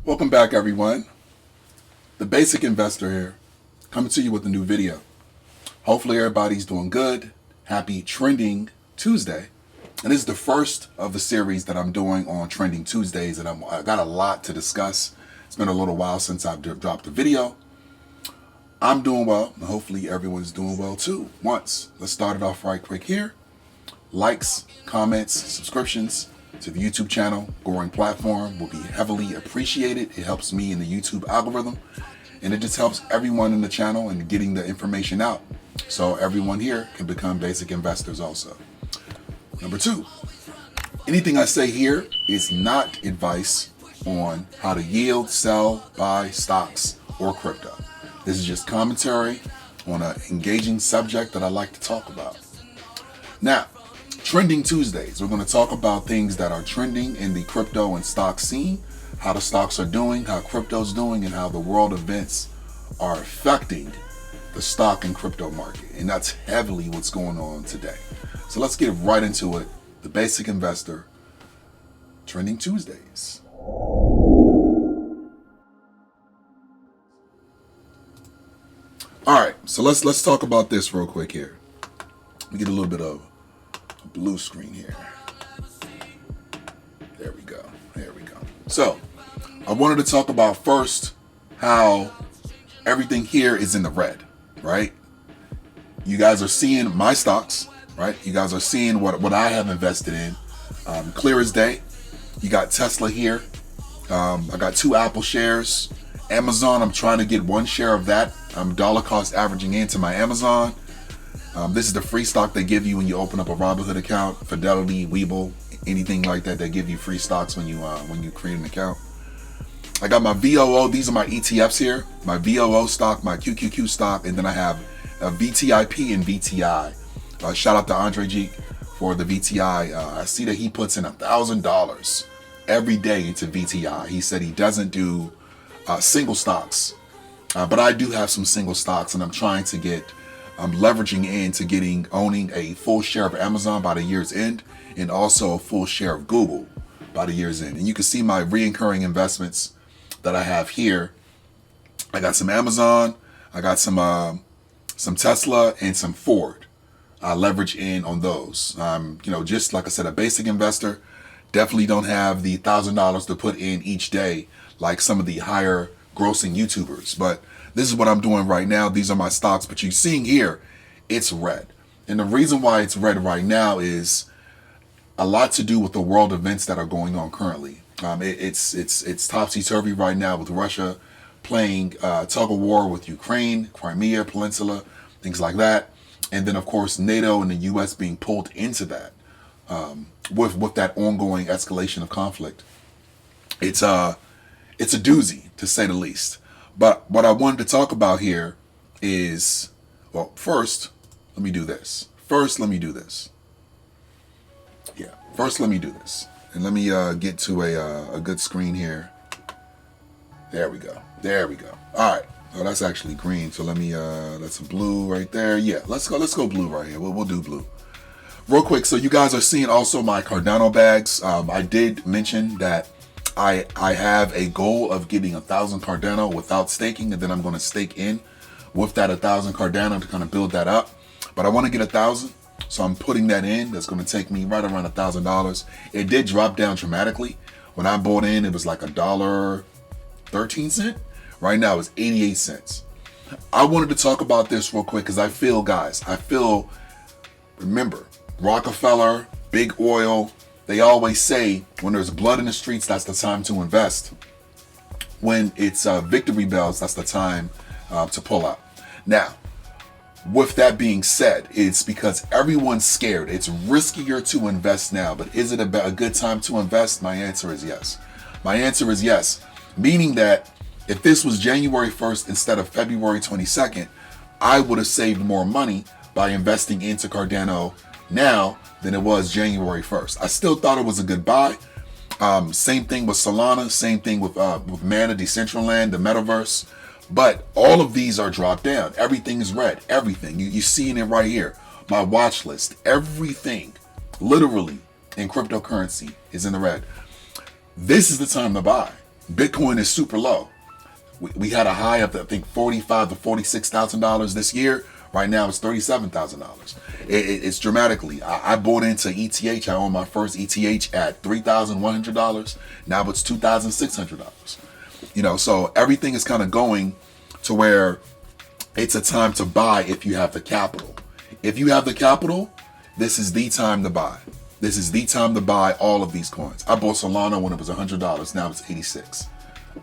Welcome back, everyone. The Basic Investor here, coming to you with a new video. Hopefully everybody's doing good. Happy Trending Tuesday. And this is the first of the series that I'm doing on Trending Tuesdays, and I got a lot to discuss. It's been a little while since I've dropped a video. I'm doing well, and hopefully everyone's doing well too. Let's start it off right quick here. Likes, comments, subscriptions to the YouTube channel, growing platform, will be heavily appreciated. It helps me in the YouTube algorithm, and it just helps everyone in the channel and getting the information out, so everyone here can become basic investors also. Number two, anything I say here is not advice on how to yield, sell, buy stocks or crypto. This is just commentary on an engaging subject that I like to talk about. Now, Trending Tuesdays, we're going to talk about things that are trending in the crypto and stock scene, how the stocks are doing, how crypto's doing, and how the world events are affecting the stock and crypto market. And that's heavily what's going on today. So let's get right into it. The Basic Investor, Trending Tuesdays. All right, so let's talk about this real quick here. Let me get a little bit of blue screen here. There we go. So I wanted to talk about first how everything here is in the red, right? You guys are seeing my stocks, right? You guys are seeing what I have invested in, clear as day. You got Tesla here. I got 2 Apple shares. Amazon, I'm trying to get 1 share of that. I'm dollar cost averaging into my Amazon. This is the free stock they give you when you open up a Robinhood account, Fidelity, Webull, anything like that. They give you free stocks when you create an account. I got my VOO. These are my ETFs here. My VOO stock, my QQQ stock, and then I have a VTIP and VTI. Shout out to Andre G for the VTI. I see that he puts in $1,000 every day into VTI. He said he doesn't do single stocks, but I do have some single stocks, and I'm trying to get. I'm leveraging into owning a full share of Amazon by the year's end, and also a full share of Google by the year's end. And you can see my recurring investments that I have here. I got some Amazon, I got some Tesla, and some Ford. I leverage in on those. Just like I said, a basic investor. Definitely don't have the $1,000 to put in each day like some of the higher grossing YouTubers, but this is what I'm doing right now. These are my stocks, but you're seeing here, it's red. And the reason why it's red right now is a lot to do with the world events that are going on currently. It's topsy-turvy right now with Russia playing tug of war with Ukraine, Crimea Peninsula, things like that. And then, of course, NATO and the U.S. being pulled into that with that ongoing escalation of conflict. It's a doozy, to say the least. But what I wanted to talk about here is, well, first, let me do this. Yeah, first let me do this. And let me get to a good screen here. There we go. All right. Oh, that's actually green. So let me, that's a blue right there. Yeah, let's go blue right here. We'll do blue. Real quick, so you guys are seeing also my Cardano bags. I did mention that I have a goal of getting 1,000 Cardano without staking, and then I'm going to stake in with that 1,000 Cardano to kind of build that up. But I want to get 1,000, so I'm putting that in. That's going to take me right around $1,000. It did drop down dramatically. When I bought in, it was like $1.13. Right now, it's 88 cents. I wanted to talk about this real quick because I feel, remember, Rockefeller, big oil, they always say when there's blood in the streets, that's the time to invest. When it's victory bells, that's the time to pull out. Now, with that being said, it's because everyone's scared. It's riskier to invest now, but is it a good time to invest? My answer is yes. Meaning that if this was January 1st instead of February 22nd, I would have saved more money by investing into Cardano now than it was January 1st. I still thought it was a good buy. Same thing with Solana, same thing with Mana, Decentraland, the Metaverse. But all of these are dropped down. Everything is red. Everything. You're seeing it right here. My watch list. Everything, literally, in cryptocurrency is in the red. This is the time to buy. Bitcoin is super low. We had a high of, I think, $45,000 to $46,000 this year. Right now, it's $37,000. It's dramatically. I bought into ETH. I own my first ETH at $3,100. Now it's $2,600. You know, so everything is kind of going to where it's a time to buy if you have the capital. If you have the capital, this is the time to buy. This is the time to buy all of these coins. I bought Solana when it was $100. Now it's $86.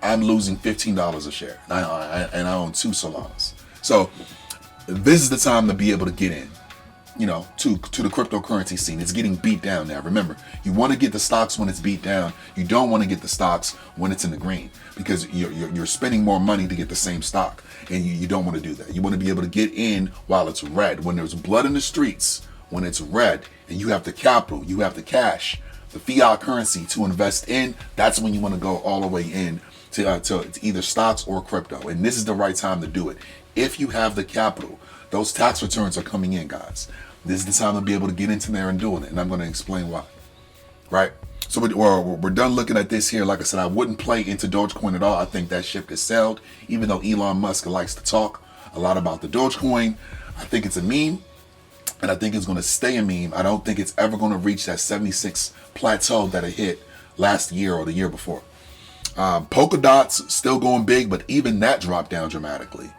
I'm losing $15 a share, and I own 2 Solanas. So this is the time to be able to get in, you know, to the cryptocurrency scene. It's getting beat down now. Remember, you want to get the stocks when it's beat down. You don't want to get the stocks when it's in the green, because you're spending more money to get the same stock, and you don't want to do that. You want to be able to get in while it's red. When there's blood in the streets, when it's red, and you have the capital, you have the cash, the fiat currency to invest in, that's when you want to go all the way in to either stocks or crypto. And this is the right time to do it. If you have the capital, those tax returns are coming in, guys. This is the time to be able to get into there and doing it. And I'm going to explain why. Right? So we're done looking at this here. Like I said, I wouldn't play into Dogecoin at all. I think that ship is sailed, even though Elon Musk likes to talk a lot about the Dogecoin. I think it's a meme, and I think it's going to stay a meme. I don't think it's ever going to reach that 76 plateau that it hit last year or the year before. Polkadot's still going big, but even that dropped down dramatically.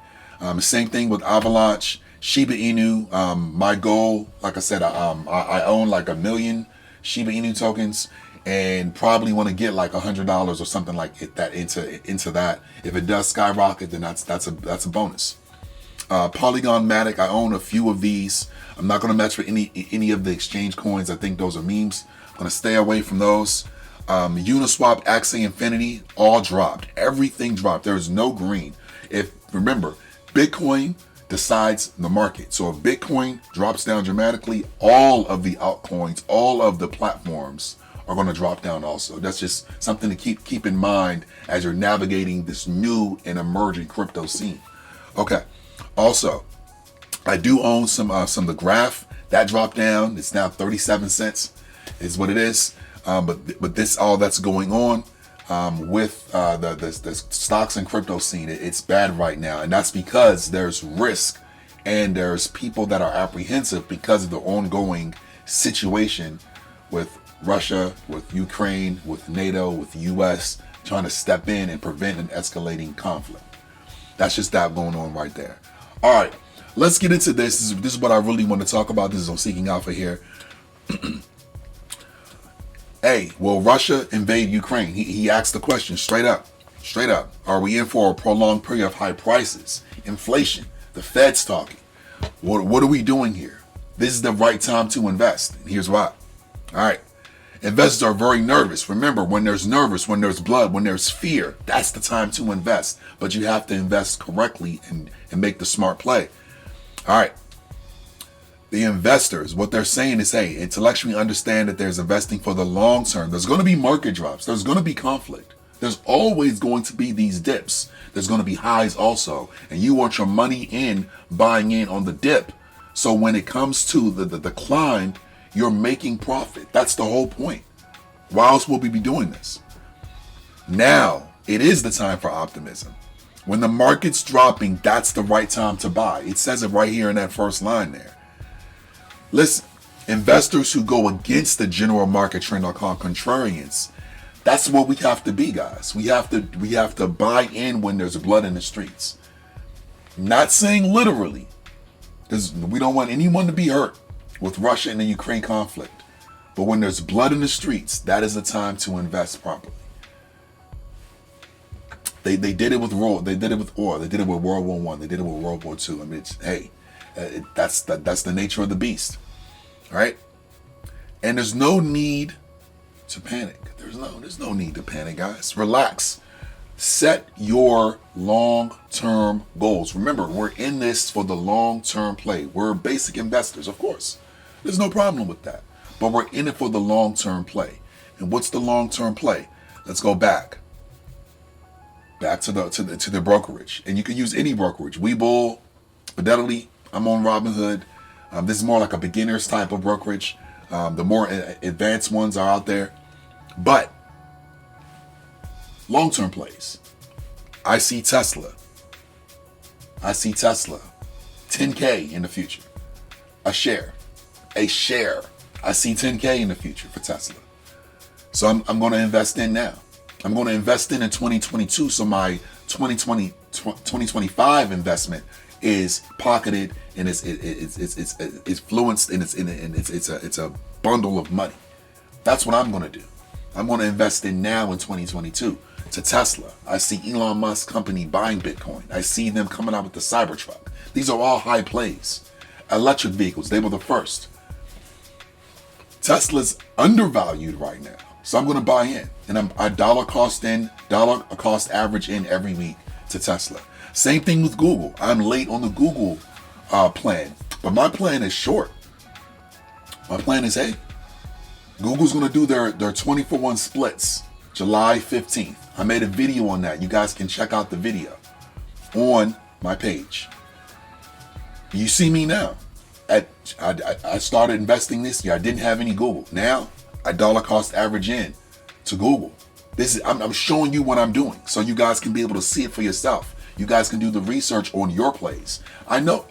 Same thing with Avalanche, Shiba Inu. My goal, like I said, I own like 1 million Shiba Inu tokens, and probably want to get like $100 or something like that into that. If it does skyrocket, then that's a bonus. Polygon Matic, I own a few of these. I'm not going to mess with any of the exchange coins. I think those are memes. I'm going to stay away from those. Uniswap, Axie Infinity, all dropped. Everything dropped. There's no green. Remember, Bitcoin decides the market. So if Bitcoin drops down dramatically, all of the altcoins, all of the platforms are going to drop down also. That's just something to keep in mind as you're navigating this new and emerging crypto scene. Okay. Also, I do own some of the Graph. That dropped down. It's now 37 cents is what it is. But this all that's going on with the stocks and crypto scene, it's bad right now, and that's because there's risk and there's people that are apprehensive because of the ongoing situation with Russia, with Ukraine, with NATO, with the U.S. trying to step in and prevent an escalating conflict. That's just that going on right there. All right, let's get into this. This is what I really want to talk about. This is on Seeking Alpha here. Hey, will Russia invade Ukraine? He asked the question straight up. Are we in for a prolonged period of high prices, inflation, the Fed's talking? What are we doing here? This is the right time to invest. And here's why. All right. Investors are very nervous. Remember, when there's blood, when there's fear, that's the time to invest. But you have to invest correctly and make the smart play. All right. The investors, what they're saying is, hey, intellectually understand that there's investing for the long term. There's going to be market drops. There's going to be conflict. There's always going to be these dips. There's going to be highs also. And you want your money in, buying in on the dip. So when it comes to the climb, you're making profit. That's the whole point. Why else would we be doing this? Now, it is the time for optimism. When the market's dropping, that's the right time to buy. It says it right here in that first line there. Listen, investors who go against the general market trend are called contrarians. That's what we have to be, guys. We have to buy in when there's blood in the streets. Not saying literally, because we don't want anyone to be hurt with Russia and the Ukraine conflict. But when there's blood in the streets, that is the time to invest properly. They did it with oil. They did it with World War I. They did it with World War II. I mean, that's the nature of the beast. Right? And there's no need to panic. There's no need to panic, guys. Relax. Set your long-term goals. Remember, we're in this for the long-term play. We're basic investors, of course. There's no problem with that. But we're in it for the long-term play. And what's the long-term play? Let's go back to the brokerage. And you can use any brokerage. Webull, Fidelity. I'm on Robinhood. This is more like a beginner's type of brokerage. The more advanced ones are out there. But Long-term plays. I see Tesla. 10K in the future. A share. I see 10K in the future for Tesla. So I'm going to invest in now. I'm going to invest in 2022. So my 2025 investment is pocketed and it's fluenced and it's a bundle of money. That's what I'm going to do. I'm going to invest in now in 2022 to Tesla. I see Elon Musk company buying Bitcoin. I see them coming out with the Cybertruck. These are all high plays. Electric vehicles, they were the first. Tesla's undervalued right now. So I'm going to buy in, and I dollar cost average in every week to Tesla. Same thing with Google. I'm late on the Google plan, but my plan is short. My plan is, hey, Google's going to do their 20-for-1 splits July 15th. I made a video on that. You guys can check out the video on my page. You see me now. I started investing this year. I didn't have any Google. Now I dollar cost average in to Google. I'm showing you what I'm doing so you guys can be able to see it for yourself. You guys can do the research on your plays. I know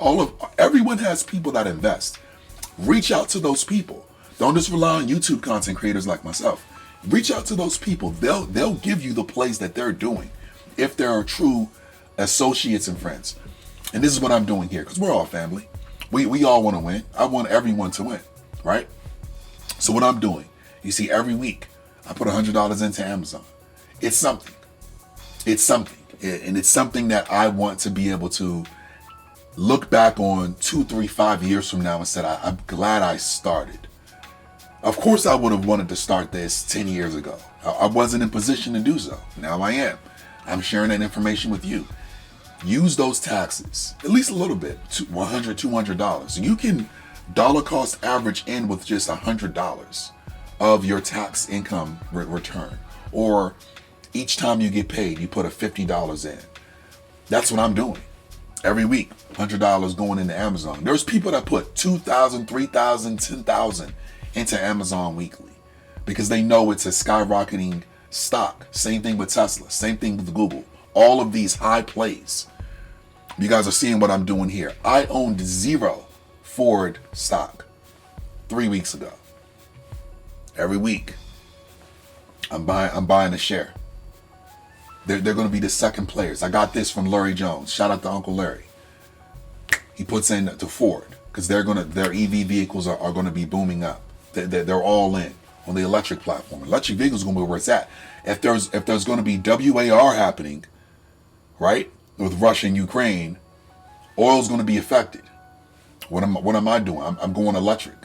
everyone has people that invest. Reach out to those people. Don't just rely on YouTube content creators like myself. Reach out to those people. They'll give you the plays that they're doing if they're true associates and friends. And this is what I'm doing here because we're all family. We all want to win. I want everyone to win, right? So what I'm doing, you see, every week I put $100 into Amazon. It's something. And it's something that I want to be able to look back on 2, 3, 5 years from now and said, I'm glad I started. Of course, I would have wanted to start this 10 years ago. I wasn't in position to do so. Now I am. I'm sharing that information with you. Use those taxes, at least a little bit, $100, $200. You can dollar cost average in with just $100 of your tax income return. Or each time you get paid, you put a $50 in. That's what I'm doing. Every week, $100 going into Amazon. There's people that put $2,000, $3,000, $10,000 into Amazon weekly because they know it's a skyrocketing stock. Same thing with Tesla. Same thing with Google. All of these high plays. You guys are seeing what I'm doing here. I owned 0 Ford stock 3 weeks ago. Every week, I'm buying a share. They're going to be the second players. I got this from Larry Jones. Shout out to Uncle Larry. He puts in to Ford because their EV vehicles are going to be booming up. They're all in on the electric platform. Electric vehicles are going to be where it's at. If there's going to be WAR happening, right, with Russia and Ukraine, oil's going to be affected. What am I doing? I'm going electric.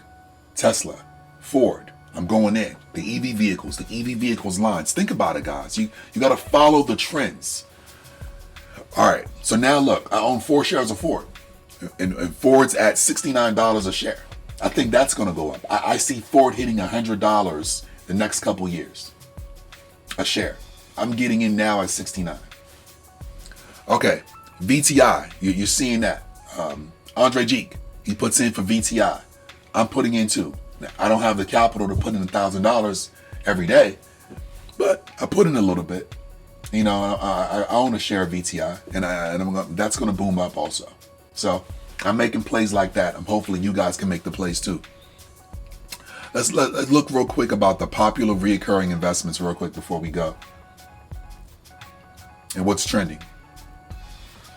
Tesla, Ford. I'm going in. The EV vehicles lines. Think about it, guys. You got to follow the trends. All right. So now look, I own 4 shares of Ford. And Ford's at $69 a share. I think that's going to go up. I see Ford hitting $100 the next couple years. A share. I'm getting in now at 69. Okay. VTI. You're seeing that. Andre Jeek. He puts in for VTI. I'm putting in too. Now, I don't have the capital to put in $1,000 every day, but I put in a little bit. You know, I own a share of VTI, and that's going to boom up also. So I'm making plays like that. Hopefully you guys can make the plays too. Let's look real quick about the popular recurring investments real quick before we go. And what's trending.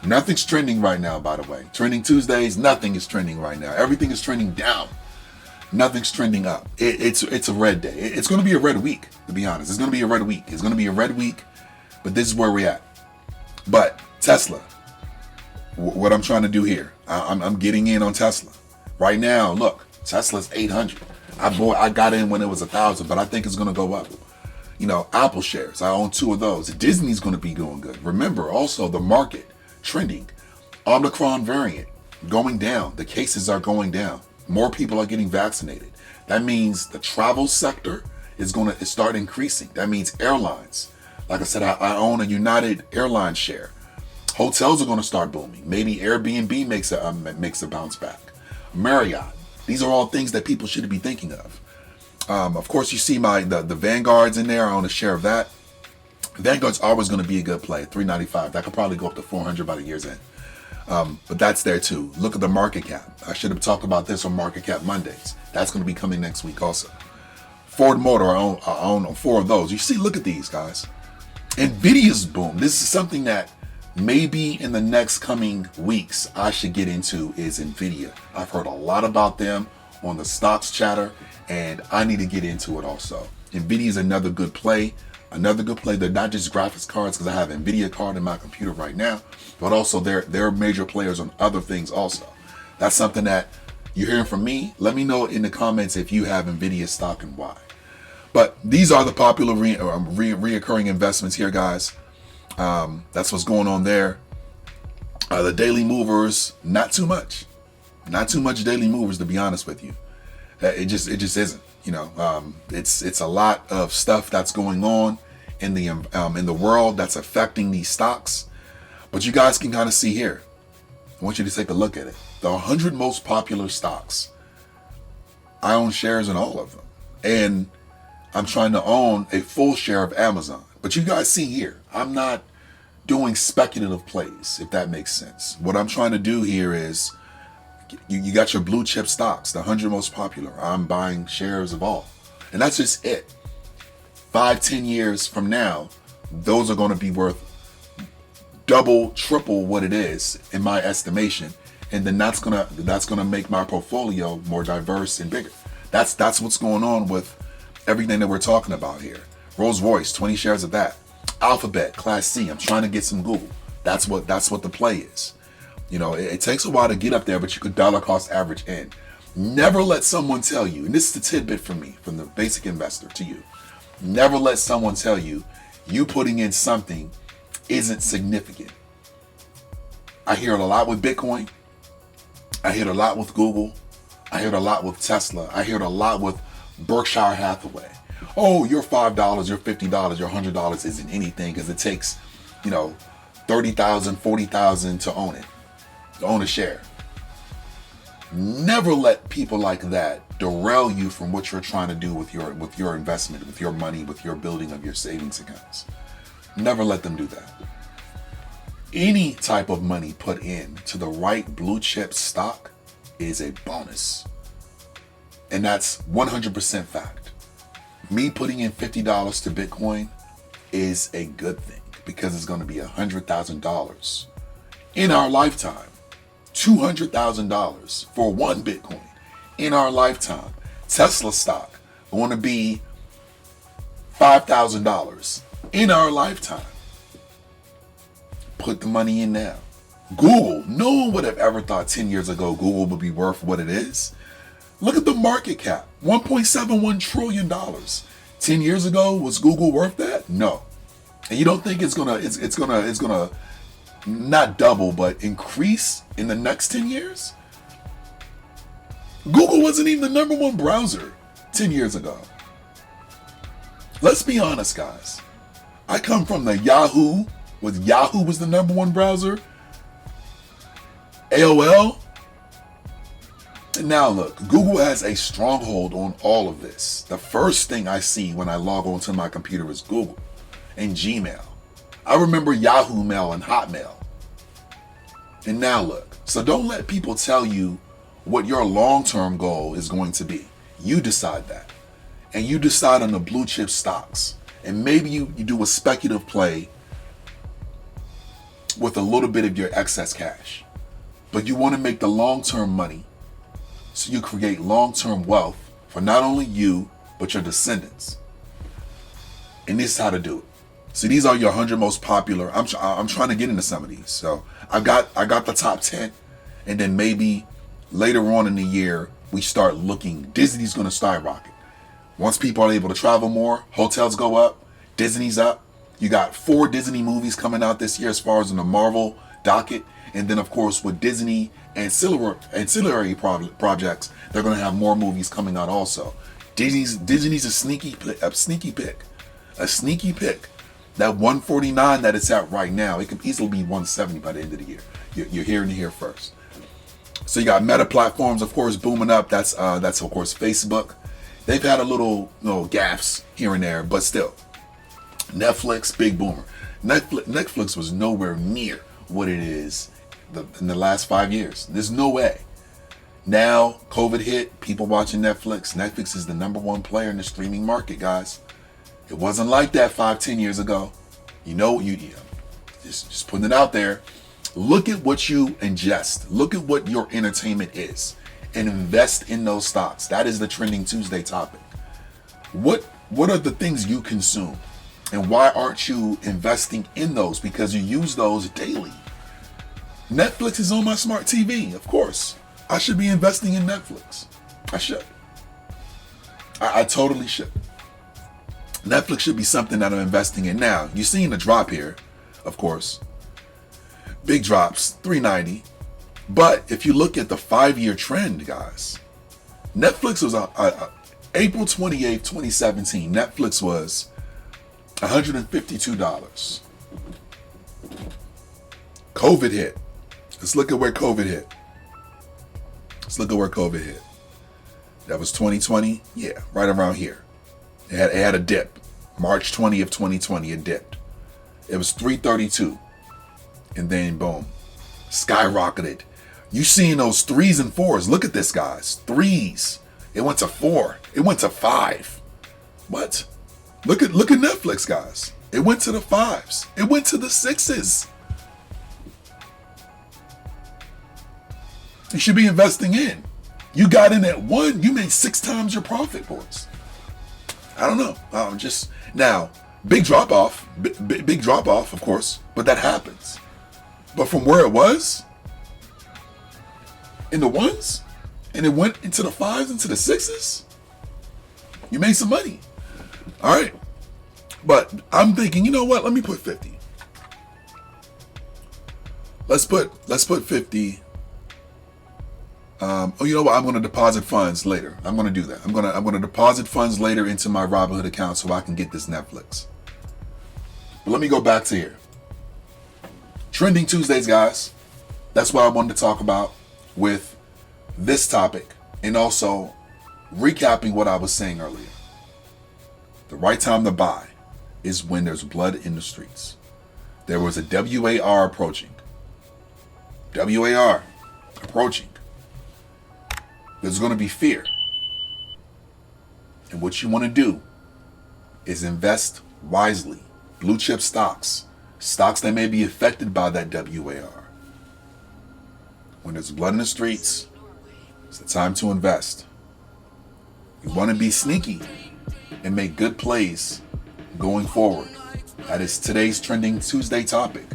Nothing's trending right now, by the way. Trending Tuesdays, nothing is trending right now. Everything is trending down. Nothing's trending up. It's a red day. It's going to be a red week, to be honest. It's going to be a red week. It's going to be a red week, but this is where we're at. But Tesla, what I'm trying to do here, I'm getting in on Tesla. Right now, look, Tesla's 800. I got in when it was 1,000, but I think it's going to go up. You know, Apple shares, I own 2 of those. Disney's going to be going good. Remember, also, the market trending. Omicron variant going down. The cases are going down. More people are getting vaccinated. That means the travel sector is going to start increasing. That means airlines. Like I said, I own a United Airlines share. Hotels are going to start booming. Maybe Airbnb makes a bounce back. Marriott. These are all things that people should be thinking of. Of course, you see the Vanguards in there. I own a share of that. Vanguard's always going to be a good play. 395. That could probably go up to 400 by the year's end. But that's there too. Look at the market cap. I should have talked about this on Market Cap Mondays. That's going to be coming next week also. Ford Motor, I own 4 of those. You see, look at these guys. Nvidia's boom. This is something that maybe in the next coming weeks I should get into is Nvidia. I've heard a lot about them on the stocks chatter, and I need to get into it also. Nvidia is another good play. Another good play. They're not just graphics cards, because I have an Nvidia card in my computer right now, but also they're major players on other things also. That's something that you're hearing from me. Let me know in the comments if you have Nvidia stock and why. But these are the popular reoccurring investments here, guys. That's what's going on there. The daily movers, not too much. Not too much daily movers, to be honest with you. It just isn't. You know, it's a lot of stuff that's going on in the world that's affecting these stocks. But you guys can kind of see here. I want you to take a look at it. The 100 most popular stocks. I own shares in all of them, and I'm trying to own a full share of Amazon. But you guys see here, I'm not doing speculative plays, if that makes sense. What I'm trying to do here is, you got your blue chip stocks, the 100 most popular. I'm buying shares of all. And that's just it. 5-10 years from now, those are going to be worth double, triple what it is in my estimation. And then that's gonna make my portfolio more diverse and bigger. That's what's going on with everything that we're talking about here. Rolls-Royce, 20 shares of that. Alphabet, Class C. I'm trying to get some Google. That's what the play is. You know, it takes a while to get up there, but you could dollar cost average in. Never let someone tell you, and this is the tidbit from me, from the basic investor to you. Never let someone tell you putting in something isn't significant. I hear it a lot with Bitcoin. I hear it a lot with Google. I hear it a lot with Tesla. I hear it a lot with Berkshire Hathaway. Oh, your $5, your $50, your $100 isn't anything because it takes, $30,000, $40,000 to own it, to own a share. Never let people like that derail you from what you're trying to do with your investment, with your money, with your building of your savings accounts. Never let them do that. Any type of money put in to the right blue chip stock is a bonus. And that's 100% fact. Me putting in $50 to Bitcoin is a good thing because it's going to be $100,000 in our lifetime. $200,000 for one Bitcoin in our lifetime. Tesla stock going to be $5,000 in our lifetime. Put the money in now. Google, no one would have ever thought 10 years ago Google would be worth what it is. Look at the market cap, $1.71 trillion. 10 years ago, was Google worth that? No. And you don't think it's gonna not double, but increase in the next 10 years? Google wasn't even the number one browser 10 years ago. Let's be honest, guys. I come from the Yahoo, with Yahoo was the number one browser. AOL. And now look, Google has a stronghold on all of this. The first thing I see when I log onto my computer is Google and Gmail. I remember Yahoo Mail and Hotmail. And now look, so don't let people tell you what your long-term goal is going to be. You decide that. And you decide on the blue chip stocks. And maybe you do a speculative play with a little bit of your excess cash. But you want to make the long-term money so you create long-term wealth for not only you, but your descendants. And this is how to do it. So these are your 100 most popular. I'm trying to get into some of these. So I got the top 10, and then maybe later on in the year we start looking. Disney's going to skyrocket. Once people are able to travel more, hotels go up, Disney's up. You got 4 Disney movies coming out this year as far as in the Marvel docket, and then of course with Disney ancillary projects, they're going to have more movies coming out also. Disney's a sneaky pick. That 149 that it's at right now, it could easily be 170 by the end of the year. You're hearing it here first. So you got Meta platforms, of course, booming up. That's of course Facebook. They've had a little gaffes here and there, but still, Netflix, big boomer. Netflix was nowhere near what it is in the last 5 years. There's no way. Now, COVID hit, people watching Netflix. Netflix is the #1 player in the streaming market, guys. It wasn't like that 5-10 years ago. Just putting it out there. Look at what you ingest. Look at what your entertainment is, and invest in those stocks. That is the Trending Tuesday topic. What are the things you consume, and why aren't you investing in those? Because you use those daily. Netflix is on my smart TV, of course. I should be investing in Netflix. I should. I totally should. Netflix should be something that I'm investing in now. You're seeing the drop here, of course. Big drops, $3.90. But if you look at the 5-year trend, guys, Netflix was April 28th, 2017. Netflix was $152. COVID hit. Let's look at where COVID hit. That was 2020. Yeah, right around here. It had a dip. March 20th, 2020, it dipped. It was $332. And then boom, skyrocketed. You seeing those 3s and 4s. Look at this, guys. 3s. It went to 4. It went to 5. What? Look at Netflix, guys. It went to the 5s. It went to the 6s. You should be investing in. You got in at 1, you made 6 times your profit, boys. I don't know. Now, big drop off, big drop off, of course, but that happens. But from where it was, in the 1s, and it went into the 5s, into the 6s, you made some money. All right. But I'm thinking, you know what? Let me put 50. Let's put 50. You know what? I'm going to deposit funds later. I'm going to do that. I'm going to deposit funds later into my Robinhood account so I can get this Netflix. But let me go back to here. Trending Tuesdays, guys. That's what I wanted to talk about with this topic, and also recapping what I was saying earlier. The right time to buy is when there's blood in the streets. There was a WAR approaching. WAR approaching. There's going to be fear. And what you want to do is invest wisely. Blue chip stocks. Stocks that may be affected by that WAR. When there's blood in the streets, it's the time to invest. You want to be sneaky and make good plays going forward. That is today's Trending Tuesday topic.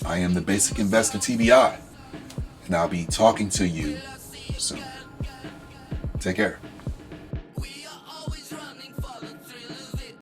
I am the Basic Investor TBI, and I'll be talking to you soon. Take care.